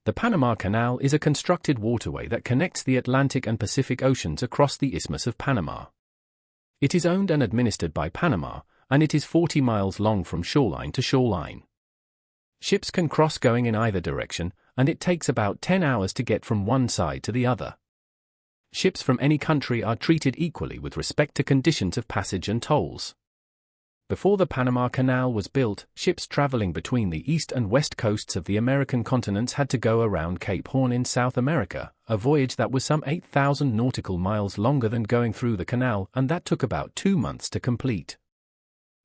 The Panama Canal is a constructed waterway that connects the Atlantic and Pacific Oceans across the Isthmus of Panama. It is owned and administered by Panama, and it is 40 miles long from shoreline to shoreline. Ships can cross going in either direction, and it takes about 10 hours to get from one side to the other. Ships from any country are treated equally with respect to conditions of passage and tolls. Before the Panama Canal was built, ships traveling between the east and west coasts of the American continents had to go around Cape Horn in South America, a voyage that was some 8,000 nautical miles longer than going through the canal, and that took about 2 months to complete.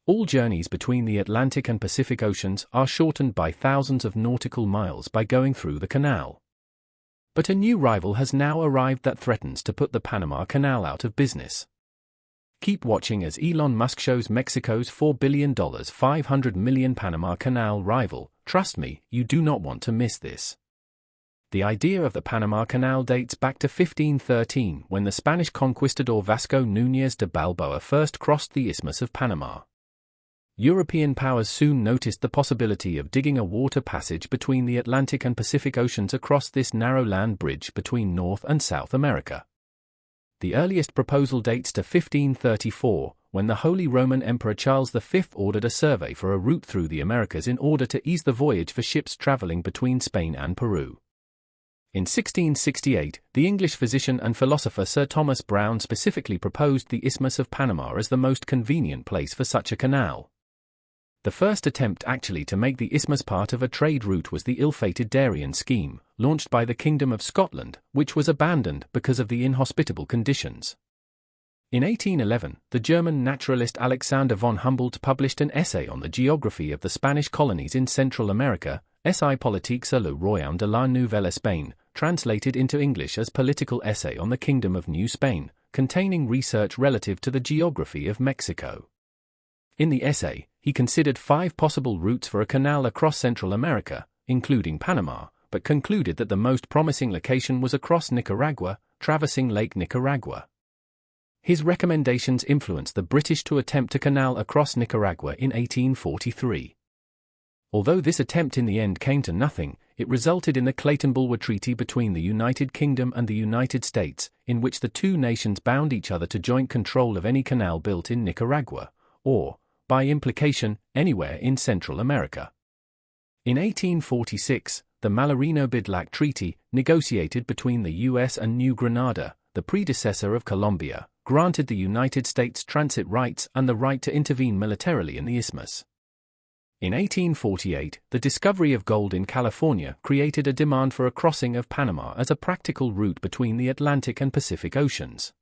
All journeys between the Atlantic and Pacific Oceans are shortened by thousands of nautical miles by going through the canal. But a new rival has now arrived that threatens to put the Panama Canal out of business. Keep watching as Elon Musk shows Mexico's $4 billion 500 million Panama Canal rival. Trust me, you do not want to miss this. The idea of the Panama Canal dates back to 1513, when the Spanish conquistador Vasco Núñez de Balboa first crossed the Isthmus of Panama. European powers soon noticed the possibility of digging a water passage between the Atlantic and Pacific Oceans across this narrow land bridge between North and South America. The earliest proposal dates to 1534, when the Holy Roman Emperor Charles V ordered a survey for a route through the Americas in order to ease the voyage for ships traveling between Spain and Peru. In 1668, the English physician and philosopher Sir Thomas Browne specifically proposed the Isthmus of Panama as the most convenient place for such a canal. The first attempt actually to make the isthmus part of a trade route was the ill-fated Darien scheme, launched by the Kingdom of Scotland, which was abandoned because of the inhospitable conditions. In 1811, the German naturalist Alexander von Humboldt published an essay on the geography of the Spanish colonies in Central America, Essai politique sur le royaume de la Nouvelle Espagne, translated into English as Political Essay on the Kingdom of New Spain, containing research relative to the geography of Mexico. In the essay, he considered 5 possible routes for a canal across Central America, including Panama, but concluded that the most promising location was across Nicaragua, traversing Lake Nicaragua. His recommendations influenced the British to attempt a canal across Nicaragua in 1843. Although this attempt in the end came to nothing, it resulted in the Clayton-Bulwer Treaty between the United Kingdom and the United States, in which the two nations bound each other to joint control of any canal built in Nicaragua, or, by implication, anywhere in Central America. In 1846, the Mallarino-Bidlack Treaty, negotiated between the U.S. and New Granada, the predecessor of Colombia, granted the United States transit rights and the right to intervene militarily in the isthmus. In 1848, the discovery of gold in California created a demand for a crossing of Panama as a practical route between the Atlantic and Pacific Oceans.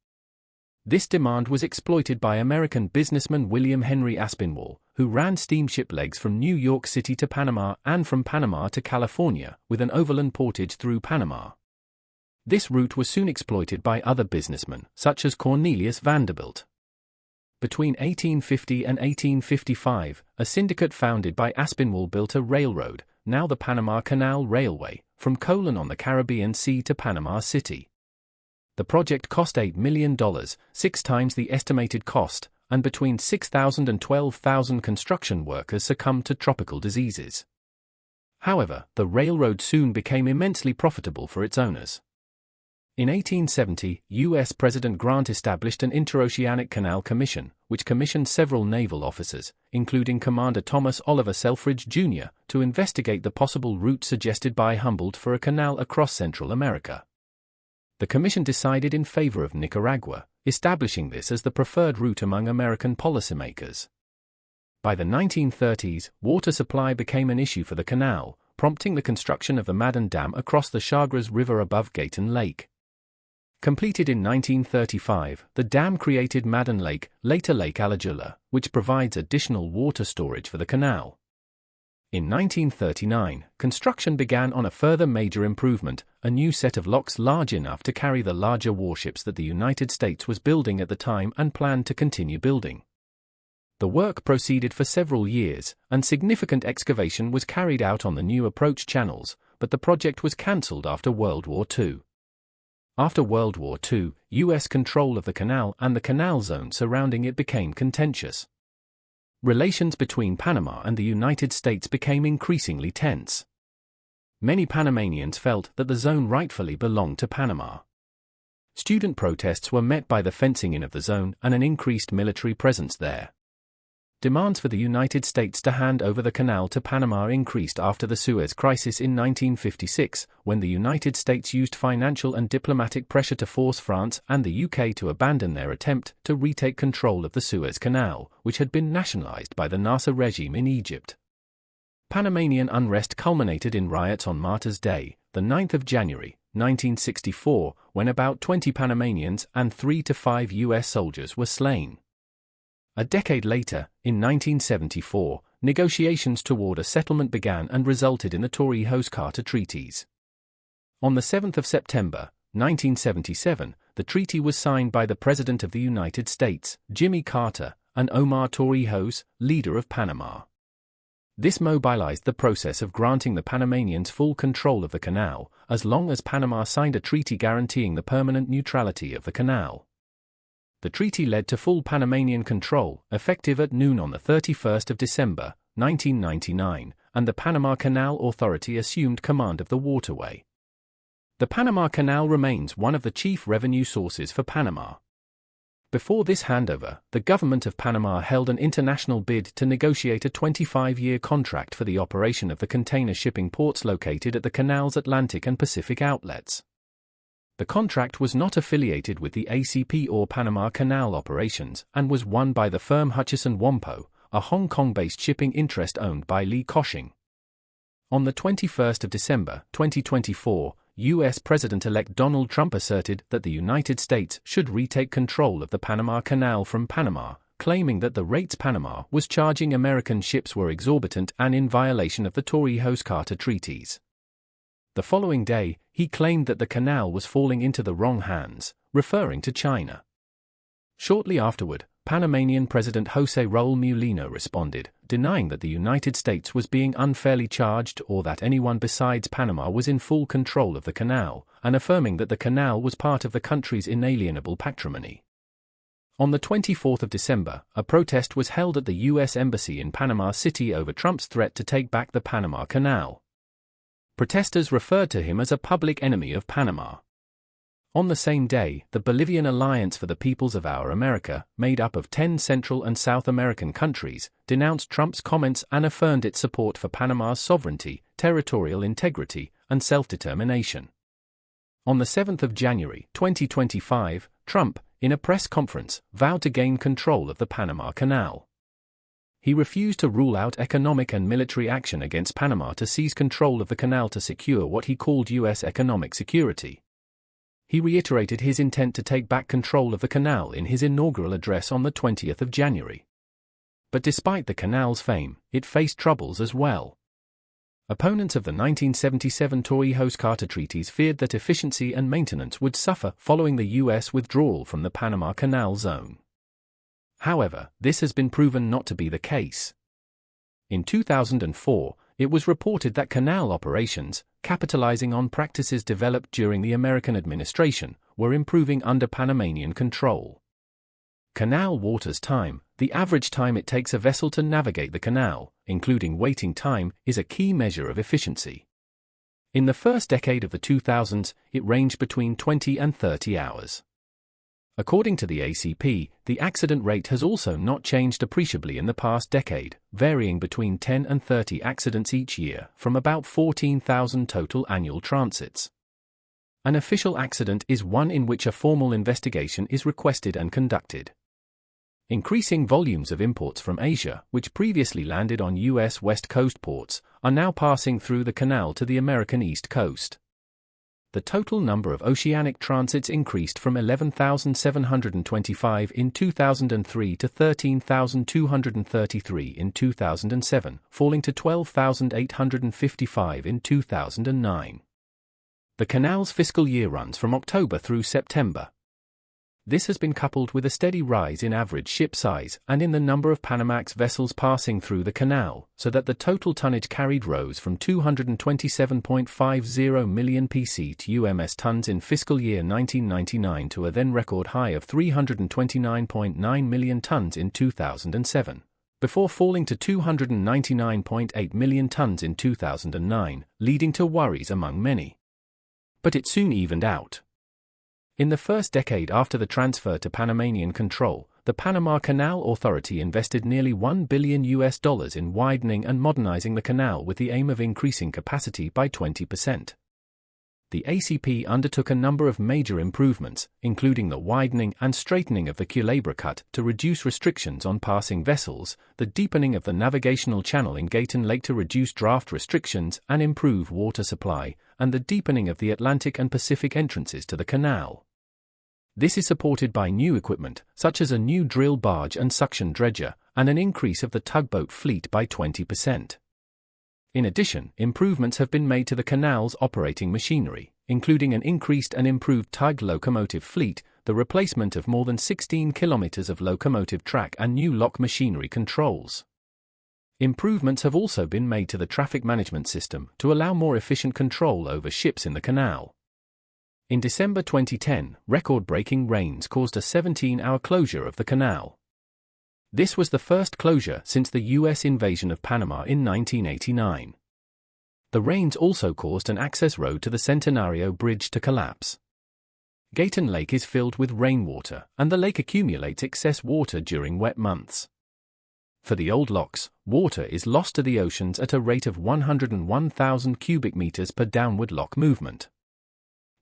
This demand was exploited by American businessman William Henry Aspinwall, who ran steamship legs from New York City to Panama and from Panama to California, with an overland portage through Panama. This route was soon exploited by other businessmen, such as Cornelius Vanderbilt. Between 1850 and 1855, a syndicate founded by Aspinwall built a railroad, now the Panama Canal Railway, from Colon on the Caribbean Sea to Panama City. The project cost $8 million, 6 times the estimated cost, and between 6,000 and 12,000 construction workers succumbed to tropical diseases. However, the railroad soon became immensely profitable for its owners. In 1870, U.S. President Grant established an Interoceanic Canal Commission, which commissioned several naval officers, including Commander Thomas Oliver Selfridge, Jr., to investigate the possible route suggested by Humboldt for a canal across Central America. The commission decided in favor of Nicaragua, establishing this as the preferred route among American policymakers. By the 1930s, water supply became an issue for the canal, prompting the construction of the Madden Dam across the Chagres River above Gatun Lake. Completed in 1935, the dam created Madden Lake, later Lake Alajula, which provides additional water storage for the canal. In 1939, construction began on a further major improvement, a new set of locks large enough to carry the larger warships that the United States was building at the time and planned to continue building. The work proceeded for several years, and significant excavation was carried out on the new approach channels, but the project was cancelled after World War II. After World War II, U.S. control of the canal and the canal zone surrounding it became contentious. Relations between Panama and the United States became increasingly tense. Many Panamanians felt that the zone rightfully belonged to Panama. Student protests were met by the fencing in of the zone and an increased military presence there. Demands for the United States to hand over the canal to Panama increased after the Suez Crisis in 1956, when the United States used financial and diplomatic pressure to force France and the UK to abandon their attempt to retake control of the Suez Canal, which had been nationalized by the Nasser regime in Egypt. Panamanian unrest culminated in riots on Martyrs' Day, the 9th of January, 1964, when about 20 Panamanians and 3 to 5 US soldiers were slain. A decade later, in 1974, negotiations toward a settlement began and resulted in the Torrijos-Carter treaties. On the 7th of September, 1977, the treaty was signed by the President of the United States, Jimmy Carter, and Omar Torrijos, leader of Panama. This mobilized the process of granting the Panamanians full control of the canal, as long as Panama signed a treaty guaranteeing the permanent neutrality of the canal. The treaty led to full Panamanian control, effective at noon on the 31st of December, 1999, and the Panama Canal Authority assumed command of the waterway. The Panama Canal remains one of the chief revenue sources for Panama. Before this handover, the government of Panama held an international bid to negotiate a 25-year contract for the operation of the container shipping ports located at the canal's Atlantic and Pacific outlets. The contract was not affiliated with the ACP or Panama Canal operations and was won by the firm Hutchison Whampoa, a Hong Kong-based shipping interest owned by Li Ka-shing. On the 21st of December, 2024, U.S. President-elect Donald Trump asserted that the United States should retake control of the Panama Canal from Panama, claiming that the rates Panama was charging American ships were exorbitant and in violation of the Torrijos-Carter treaties. The following day, he claimed that the canal was falling into the wrong hands, referring to China. Shortly afterward, Panamanian President José Raúl Mulino responded, denying that the United States was being unfairly charged or that anyone besides Panama was in full control of the canal, and affirming that the canal was part of the country's inalienable patrimony. On the 24th of December, a protest was held at the U.S. Embassy in Panama City over Trump's threat to take back the Panama Canal. Protesters referred to him as a public enemy of Panama. On the same day, the Bolivian Alliance for the Peoples of Our America, made up of 10 Central and South American countries, denounced Trump's comments and affirmed its support for Panama's sovereignty, territorial integrity, and self-determination. On the 7th of January, 2025, Trump, in a press conference, vowed to gain control of the Panama Canal. He refused to rule out economic and military action against Panama to seize control of the canal to secure what he called U.S. economic security. He reiterated his intent to take back control of the canal in his inaugural address on the 20th of January. But despite the canal's fame, it faced troubles as well. Opponents of the 1977 Torrijos-Carter treaties feared that efficiency and maintenance would suffer following the U.S. withdrawal from the Panama Canal zone. However, this has been proven not to be the case. In 2004, it was reported that canal operations, capitalizing on practices developed during the American administration, were improving under Panamanian control. Canal waters time, the average time it takes a vessel to navigate the canal, including waiting time, is a key measure of efficiency. In the first decade of the 2000s, it ranged between 20 and 30 hours. According to the ACP, the accident rate has also not changed appreciably in the past decade, varying between 10 and 30 accidents each year, from about 14,000 total annual transits. An official accident is one in which a formal investigation is requested and conducted. Increasing volumes of imports from Asia, which previously landed on U.S. West Coast ports, are now passing through the canal to the American East Coast. The total number of oceanic transits increased from 11,725 in 2003 to 13,233 in 2007, falling to 12,855 in 2009. The canal's fiscal year runs from October through September. This has been coupled with a steady rise in average ship size and in the number of Panamax vessels passing through the canal, so that the total tonnage carried rose from 227.50 million PCTUMS tons in fiscal year 1999 to a then record high of 329.9 million tons in 2007. before falling to 299.8 million tons in 2009, leading to worries among many. But it soon evened out. In the first decade after the transfer to Panamanian control, the Panama Canal Authority invested nearly $1 billion in widening and modernizing the canal with the aim of increasing capacity by 20%. The ACP undertook a number of major improvements, including the widening and straightening of the Culebra Cut to reduce restrictions on passing vessels, the deepening of the navigational channel in Gatun Lake to reduce draft restrictions and improve water supply, and the deepening of the Atlantic and Pacific entrances to the canal. This is supported by new equipment, such as a new drill barge and suction dredger, and an increase of the tugboat fleet by 20%. In addition, improvements have been made to the canal's operating machinery, including an increased and improved tug locomotive fleet, the replacement of more than 16 kilometers of locomotive track and new lock machinery controls. Improvements have also been made to the traffic management system to allow more efficient control over ships in the canal. In December 2010, record-breaking rains caused a 17-hour closure of the canal. This was the first closure since the U.S. invasion of Panama in 1989. The rains also caused an access road to the Centenario Bridge to collapse. Gatun Lake is filled with rainwater, and the lake accumulates excess water during wet months. For the old locks, water is lost to the oceans at a rate of 101,000 cubic meters per downward lock movement.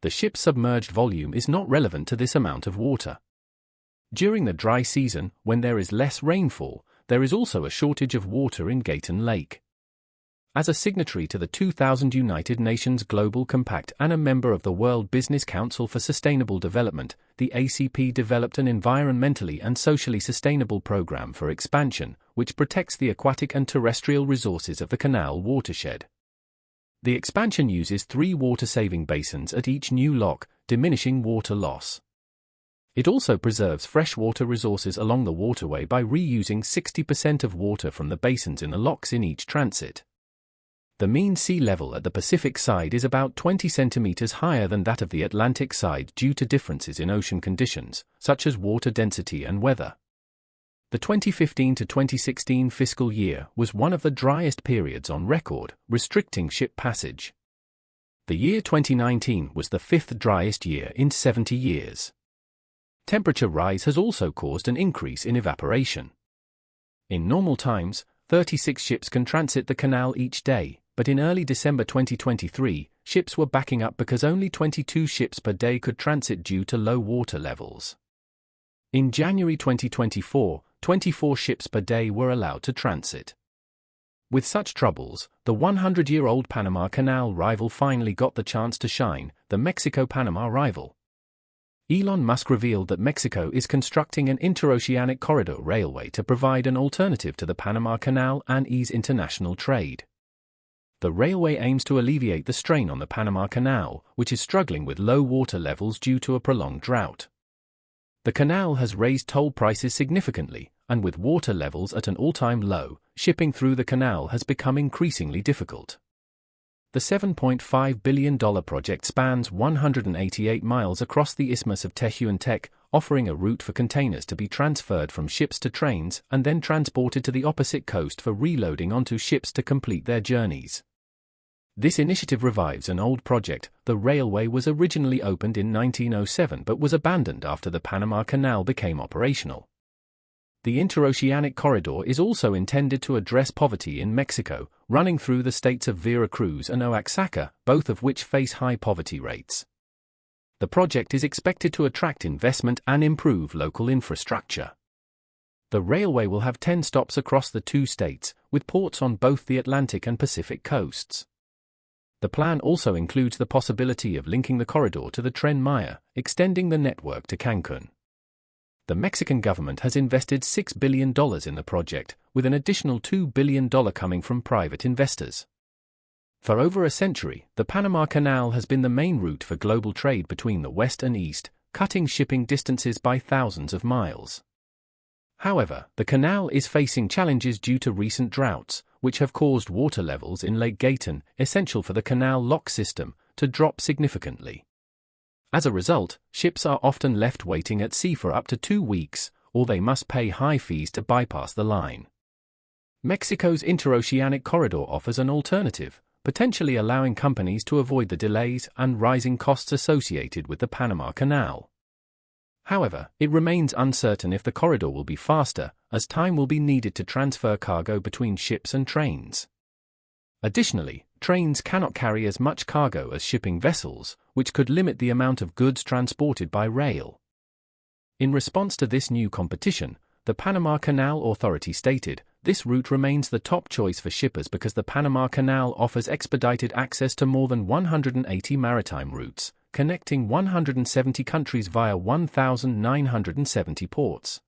The ship's submerged volume is not relevant to this amount of water. During the dry season, when there is less rainfall, there is also a shortage of water in Gatun Lake. As a signatory to the 2000 United Nations Global Compact and a member of the World Business Council for Sustainable Development, the ACP developed an environmentally and socially sustainable program for expansion, which protects the aquatic and terrestrial resources of the canal watershed. The expansion uses 3 water-saving basins at each new lock, diminishing water loss. It also preserves freshwater resources along the waterway by reusing 60% of water from the basins in the locks in each transit. The mean sea level at the Pacific side is about 20 centimeters higher than that of the Atlantic side due to differences in ocean conditions, such as water density and weather. The 2015 to 2016 fiscal year was one of the driest periods on record, restricting ship passage. The year 2019 was the 5th driest year in 70 years. Temperature rise has also caused an increase in evaporation. In normal times, 36 ships can transit the canal each day, but in early December 2023, ships were backing up because only 22 ships per day could transit due to low water levels. In January 2024, 24 ships per day were allowed to transit. With such troubles, the 100-year-old Panama Canal rival finally got the chance to shine, the Mexico-Panama rival. Elon Musk revealed that Mexico is constructing an interoceanic corridor railway to provide an alternative to the Panama Canal and ease international trade. The railway aims to alleviate the strain on the Panama Canal, which is struggling with low water levels due to a prolonged drought. The canal has raised toll prices significantly, and with water levels at an all-time low, shipping through the canal has become increasingly difficult. The $7.5 billion project spans 188 miles across the Isthmus of Tehuantepec, offering a route for containers to be transferred from ships to trains and then transported to the opposite coast for reloading onto ships to complete their journeys. This initiative revives an old project. The railway was originally opened in 1907 but was abandoned after the Panama Canal became operational. The interoceanic corridor is also intended to address poverty in Mexico, running through the states of Veracruz and Oaxaca, both of which face high poverty rates. The project is expected to attract investment and improve local infrastructure. The railway will have 10 stops across the 2 states, with ports on both the Atlantic and Pacific coasts. The plan also includes the possibility of linking the corridor to the Tren Maya, extending the network to Cancun. The Mexican government has invested $6 billion in the project, with an additional $2 billion coming from private investors. For over a century, the Panama Canal has been the main route for global trade between the West and East, cutting shipping distances by thousands of miles. However, the canal is facing challenges due to recent droughts, which have caused water levels in Lake Gatun, essential for the canal lock system, to drop significantly. As a result, ships are often left waiting at sea for up to 2 weeks, or they must pay high fees to bypass the line. Mexico's interoceanic corridor offers an alternative, potentially allowing companies to avoid the delays and rising costs associated with the Panama Canal. However, it remains uncertain if the corridor will be faster, as time will be needed to transfer cargo between ships and trains. Additionally, trains cannot carry as much cargo as shipping vessels, which could limit the amount of goods transported by rail. In response to this new competition, the Panama Canal Authority stated, "This route remains the top choice for shippers because the Panama Canal offers expedited access to more than 180 maritime routes, connecting 170 countries via 1,970 ports.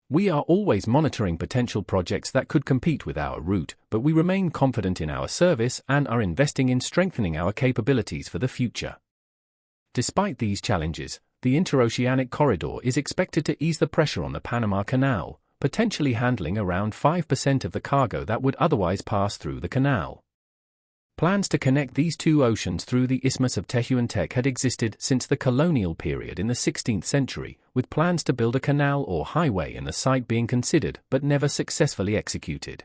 We are always monitoring potential projects that could compete with our route, but we remain confident in our service and are investing in strengthening our capabilities for the future." Despite these challenges, the interoceanic corridor is expected to ease the pressure on the Panama Canal, potentially handling around 5% of the cargo that would otherwise pass through the canal. Plans to connect these two oceans through the Isthmus of Tehuantepec had existed since the colonial period in the 16th century, with plans to build a canal or highway in the site being considered but never successfully executed.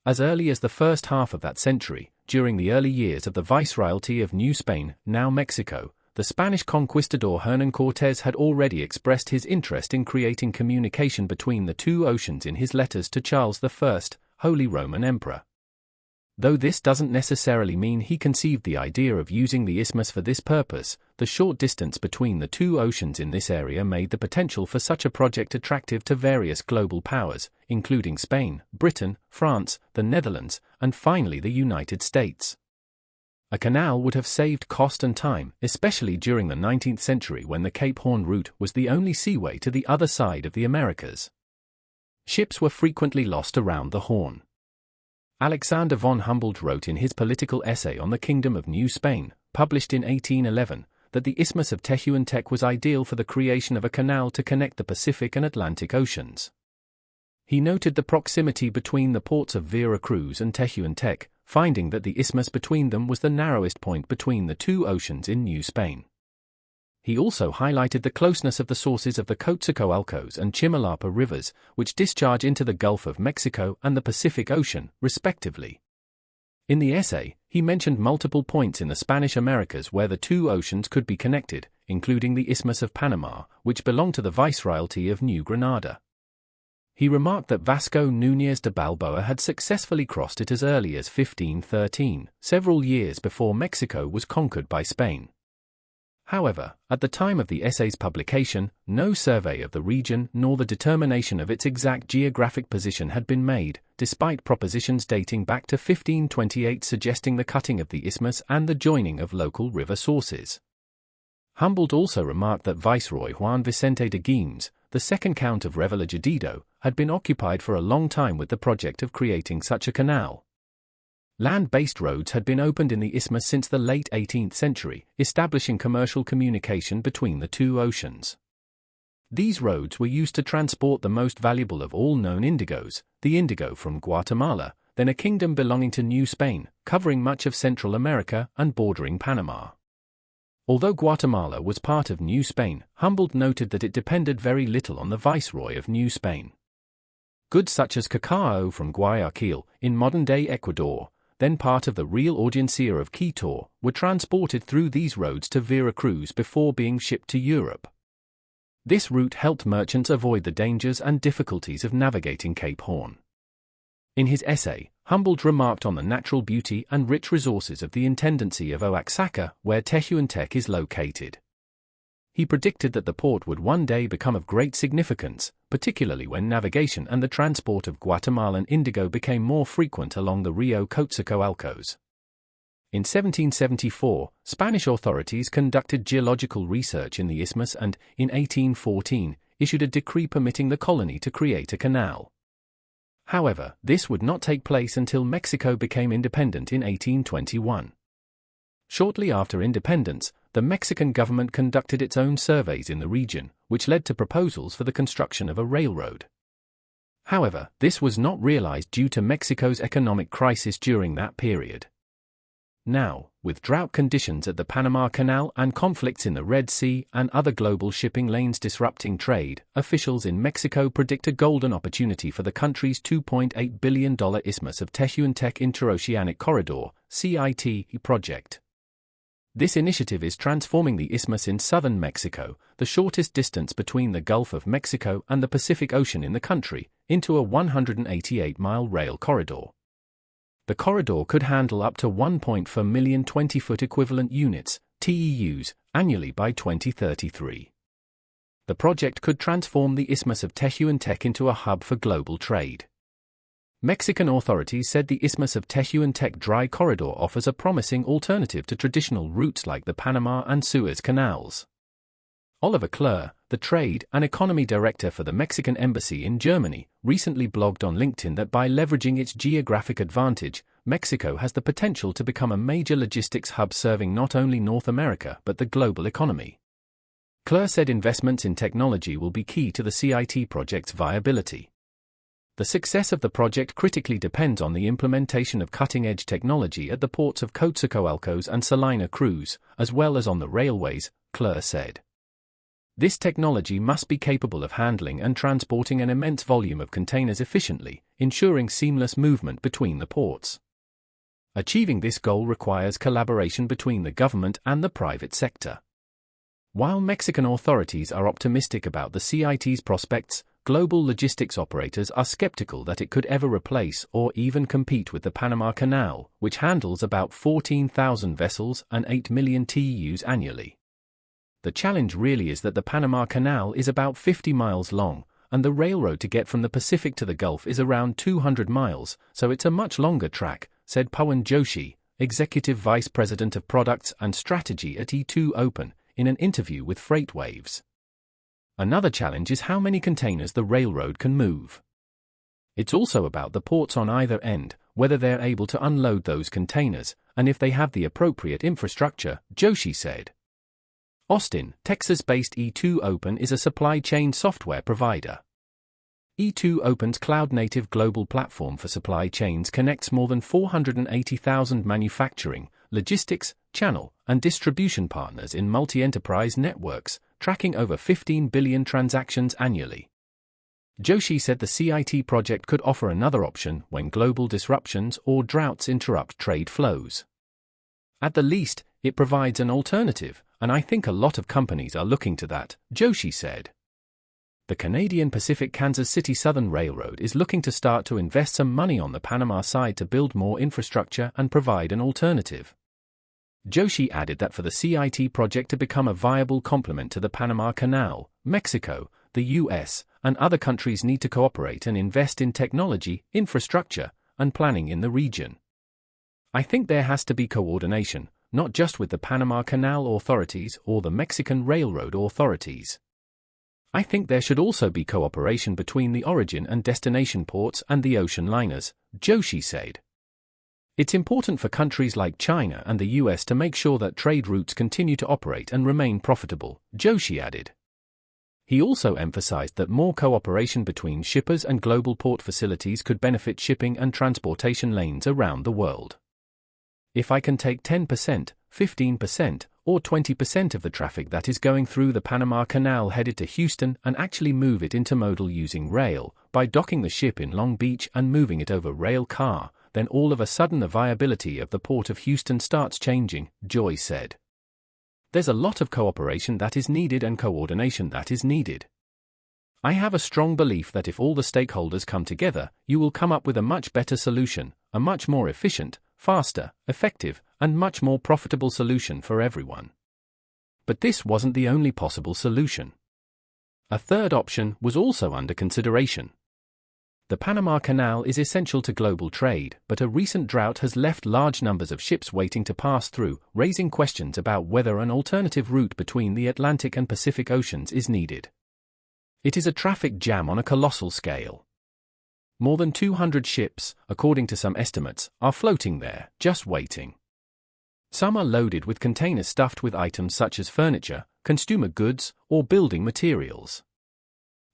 As early as the first half of that century, during the early years of the Viceroyalty of New Spain, now Mexico, the Spanish conquistador Hernán Cortés had already expressed his interest in creating communication between the two oceans in his letters to Charles I, Holy Roman Emperor. Though this doesn't necessarily mean he conceived the idea of using the isthmus for this purpose, the short distance between the two oceans in this area made the potential for such a project attractive to various global powers, including Spain, Britain, France, the Netherlands, and finally the United States. A canal would have saved cost and time, especially during the 19th century when the Cape Horn route was the only seaway to the other side of the Americas. Ships were frequently lost around the Horn. Alexander von Humboldt wrote in his political essay on the Kingdom of New Spain, published in 1811, that the Isthmus of Tehuantepec was ideal for the creation of a canal to connect the Pacific and Atlantic Oceans. He noted the proximity between the ports of Veracruz and Tehuantepec, finding that the isthmus between them was the narrowest point between the two oceans in New Spain. He also highlighted the closeness of the sources of the Coatzacoalcos and Chimalapa rivers, which discharge into the Gulf of Mexico and the Pacific Ocean, respectively. In the essay, he mentioned multiple points in the Spanish Americas where the two oceans could be connected, including the Isthmus of Panama, which belonged to the Viceroyalty of New Granada. He remarked that Vasco Núñez de Balboa had successfully crossed it as early as 1513, several years before Mexico was conquered by Spain. However, at the time of the essay's publication, no survey of the region nor the determination of its exact geographic position had been made, despite propositions dating back to 1528 suggesting the cutting of the isthmus and the joining of local river sources. Humboldt also remarked that Viceroy Juan Vicente de Guimes, the second Count of Revolutionize, had been occupied for a long time with the project of creating such a canal. Land-based roads had been opened in the isthmus since the late 18th century, establishing commercial communication between the two oceans. These roads were used to transport the most valuable of all known indigos, the indigo from Guatemala, then a kingdom belonging to New Spain, covering much of Central America and bordering Panama. Although Guatemala was part of New Spain, Humboldt noted that it depended very little on the Viceroy of New Spain. Goods such as cacao from Guayaquil, in modern-day Ecuador, then part of the Real Audiencia of Quito, were transported through these roads to Veracruz before being shipped to Europe. This route helped merchants avoid the dangers and difficulties of navigating Cape Horn. In his essay, Humboldt remarked on the natural beauty and rich resources of the Intendancy of Oaxaca, where Tehuantepec is located. He predicted that the port would one day become of great significance, particularly when navigation and the transport of Guatemalan indigo became more frequent along the Rio Coatzacoalcos. In 1774, Spanish authorities conducted geological research in the isthmus and, in 1814, issued a decree permitting the colony to create a canal. However, this would not take place until Mexico became independent in 1821. Shortly after independence, the Mexican government conducted its own surveys in the region, which led to proposals for the construction of a railroad. However, this was not realized due to Mexico's economic crisis during that period. Now, with drought conditions at the Panama Canal and conflicts in the Red Sea and other global shipping lanes disrupting trade, officials in Mexico predict a golden opportunity for the country's $2.8 billion Isthmus of Tehuantepec Interoceanic Corridor (CIT) project. This initiative is transforming the isthmus in southern Mexico, the shortest distance between the Gulf of Mexico and the Pacific Ocean in the country, into a 188-mile rail corridor. The corridor could handle up to 1.4 million 20-foot equivalent units, TEUs, annually by 2033. The project could transform the Isthmus of Tehuantepec into a hub for global trade. Mexican authorities said the Isthmus of Tehuantepec dry corridor offers a promising alternative to traditional routes like the Panama and Suez canals. Oliver Kleur, the Trade and Economy Director for the Mexican Embassy in Germany, recently blogged on LinkedIn that by leveraging its geographic advantage, Mexico has the potential to become a major logistics hub serving not only North America but the global economy. Kleur said investments in technology will be key to the CIT project's viability. The success of the project critically depends on the implementation of cutting-edge technology at the ports of Coatzacoalcos and Salina Cruz, as well as on the railways, Kleur said. This technology must be capable of handling and transporting an immense volume of containers efficiently, ensuring seamless movement between the ports. Achieving this goal requires collaboration between the government and the private sector. While Mexican authorities are optimistic about the CIT's prospects, global logistics operators are skeptical that it could ever replace or even compete with the Panama Canal, which handles about 14,000 vessels and 8 million TEUs annually. The challenge really is that the Panama Canal is about 50 miles long, and the railroad to get from the Pacific to the Gulf is around 200 miles, so it's a much longer track, said Pawan Joshi, Executive Vice President of Products and Strategy at E2 Open, in an interview with FreightWaves. Another challenge is how many containers the railroad can move. It's also about the ports on either end, whether they're able to unload those containers, and if they have the appropriate infrastructure, Joshi said. Austin, Texas-based E2 Open is a supply chain software provider. E2 Open's cloud-native global platform for supply chains connects more than 480,000 manufacturing, logistics, channel, and distribution partners in multi-enterprise networks, tracking over 15 billion transactions annually. Joshi said the CIT project could offer another option when global disruptions or droughts interrupt trade flows. At the least, it provides an alternative, and I think a lot of companies are looking to that, Joshi said. The Canadian Pacific Kansas City Southern Railroad is looking to start to invest some money on the Panama side to build more infrastructure and provide an alternative. Joshi added that for the CIT project to become a viable complement to the Panama Canal, Mexico, the US, and other countries need to cooperate and invest in technology, infrastructure, and planning in the region. I think there has to be coordination, not just with the Panama Canal authorities or the Mexican railroad authorities. I think there should also be cooperation between the origin and destination ports and the ocean liners, Joshi said. It's important for countries like China and the US to make sure that trade routes continue to operate and remain profitable, Joshi added. He also emphasized that more cooperation between shippers and global port facilities could benefit shipping and transportation lanes around the world. If I can take 10%, 15%, or 20% of the traffic that is going through the Panama Canal headed to Houston and actually move it intermodal using rail, by docking the ship in Long Beach and moving it over rail car, then all of a sudden the viability of the Port of Houston starts changing, Joy said. There's a lot of cooperation that is needed and coordination that is needed. I have a strong belief that if all the stakeholders come together, you will come up with a much better solution, a much more efficient, faster, effective, and much more profitable solution for everyone. But this wasn't the only possible solution. A third option was also under consideration. The Panama Canal is essential to global trade, but a recent drought has left large numbers of ships waiting to pass through, raising questions about whether an alternative route between the Atlantic and Pacific Oceans is needed. It is a traffic jam on a colossal scale. More than 200 ships, according to some estimates, are floating there, just waiting. Some are loaded with containers stuffed with items such as furniture, consumer goods, or building materials.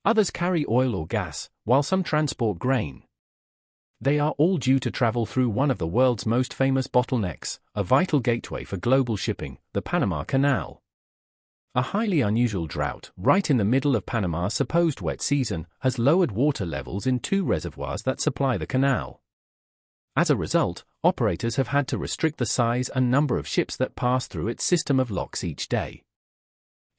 Others carry oil or gas, while some transport grain. They are all due to travel through one of the world's most famous bottlenecks, a vital gateway for global shipping, the Panama Canal. A highly unusual drought, right in the middle of Panama's supposed wet season, has lowered water levels in two reservoirs that supply the canal. As a result, operators have had to restrict the size and number of ships that pass through its system of locks each day.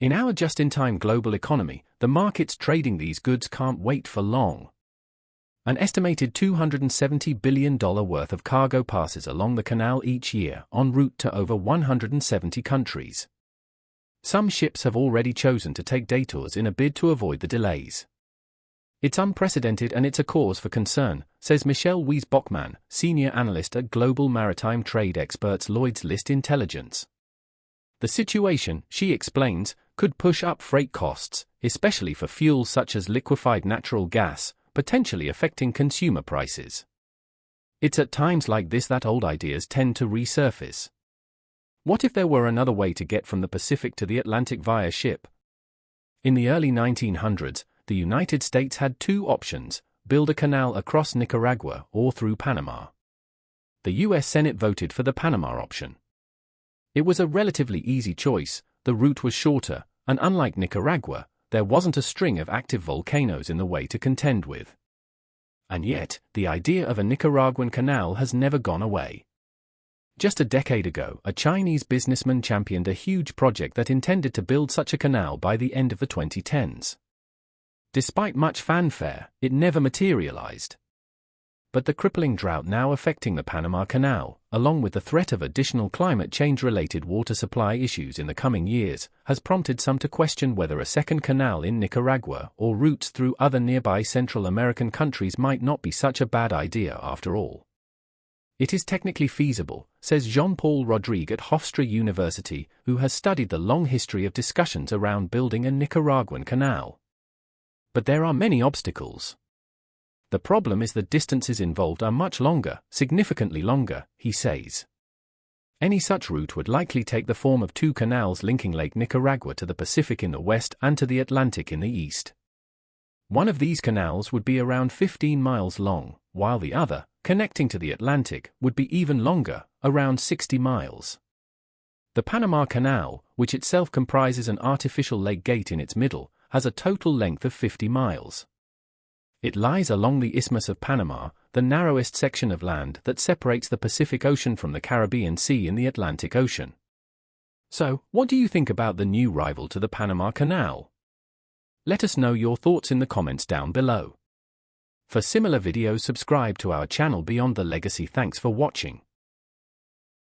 In our just-in-time global economy, the markets trading these goods can't wait for long. An estimated $270 billion worth of cargo passes along the canal each year, en route to over 170 countries. Some ships have already chosen to take detours in a bid to avoid the delays. It's unprecedented and it's a cause for concern, says Michelle Wies-Bockmann, senior analyst at global maritime trade experts Lloyd's List Intelligence. The situation, she explains, could push up freight costs, especially for fuels such as liquefied natural gas, potentially affecting consumer prices. It's at times like this that old ideas tend to resurface. What if there were another way to get from the Pacific to the Atlantic via ship? In the early 1900s, the United States had two options: build a canal across Nicaragua or through Panama. The U.S. Senate voted for the Panama option. It was a relatively easy choice, the route was shorter, and unlike Nicaragua, there wasn't a string of active volcanoes in the way to contend with. And yet, the idea of a Nicaraguan canal has never gone away. Just a decade ago, a Chinese businessman championed a huge project that intended to build such a canal by the end of the 2010s. Despite much fanfare, it never materialized. But the crippling drought now affecting the Panama Canal, along with the threat of additional climate change-related water supply issues in the coming years, has prompted some to question whether a second canal in Nicaragua or routes through other nearby Central American countries might not be such a bad idea after all. It is technically feasible, says Jean-Paul Rodrigue at Hofstra University, who has studied the long history of discussions around building a Nicaraguan canal. But there are many obstacles. The problem is the distances involved are much longer, significantly longer, he says. Any such route would likely take the form of two canals linking Lake Nicaragua to the Pacific in the west and to the Atlantic in the east. One of these canals would be around 15 miles long, while the other, connecting to the Atlantic, would be even longer, around 60 miles. The Panama Canal, which itself comprises an artificial lake gate in its middle, has a total length of 50 miles. It lies along the Isthmus of Panama, the narrowest section of land that separates the Pacific Ocean from the Caribbean Sea and the Atlantic Ocean. So, what do you think about the new rival to the Panama Canal? Let us know your thoughts in the comments down below. For similar videos, subscribe to our channel Beyond the Legacy. Thanks for watching.